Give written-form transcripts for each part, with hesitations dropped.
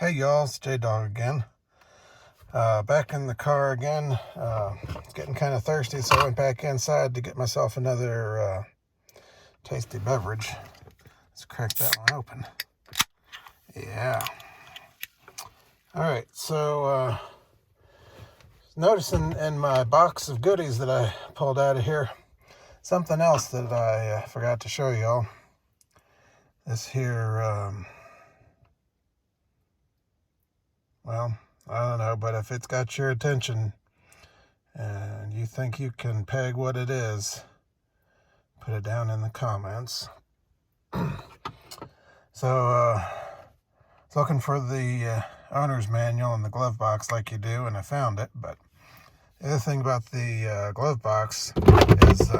Hey y'all, it's J-Dog again. Back in the car again. It's getting kind of thirsty, so I went back inside to get myself another tasty beverage. Let's crack that one open. Yeah. Alright, so noticing in my box of goodies that I pulled out of here, something else that I forgot to show y'all. This here, well, I don't know, but if it's got your attention and you think you can peg what it is, put it down in the comments. So, I was looking for the owner's manual in the glove box like you do, and I found it. But the other thing about the glove box is,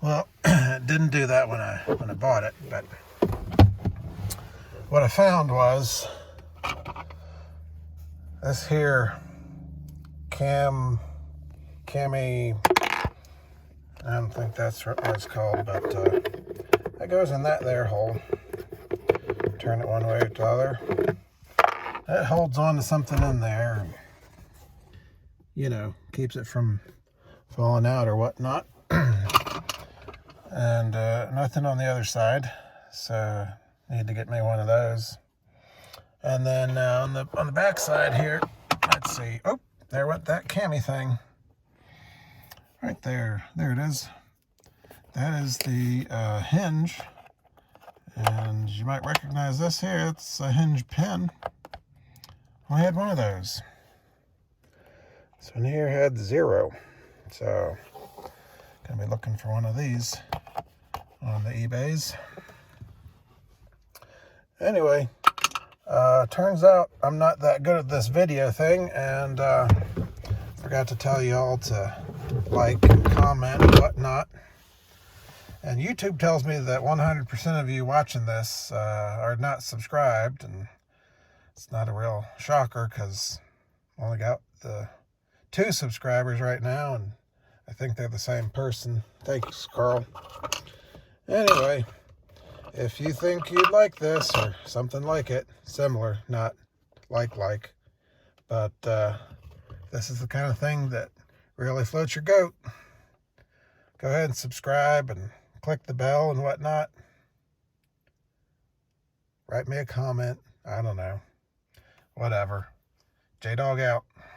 well, it didn't do that when I bought it. But what I found was this here cami, I don't think that's what it's called, but it goes in that there hole. Turn it one way or the other. It holds on to something in there and, you know, keeps it from falling out or whatnot. And nothing on the other side, so need to get me one of those. And then on the back side here, let's see. Oh, there went that cami thing. Right there. There it is. That is the Hinge. And you might recognize this here. It's a Hinge pin. I had one of those. This one here had 0. So, gonna be looking for one of these on the eBays. Anyway, turns out I'm not that good at this video thing, and forgot to tell y'all to like, comment, and whatnot. And YouTube tells me that 100% of you watching this are not subscribed, and it's not a real shocker because I only got the 2 subscribers right now, and I think they're the same person. Thanks, Carl. Anyway, if you think you'd like this or something like it, similar, not like, but this is the kind of thing that really floats your goat, go ahead and subscribe and click the bell and whatnot. Write me a comment. I don't know. Whatever. J-Dog out.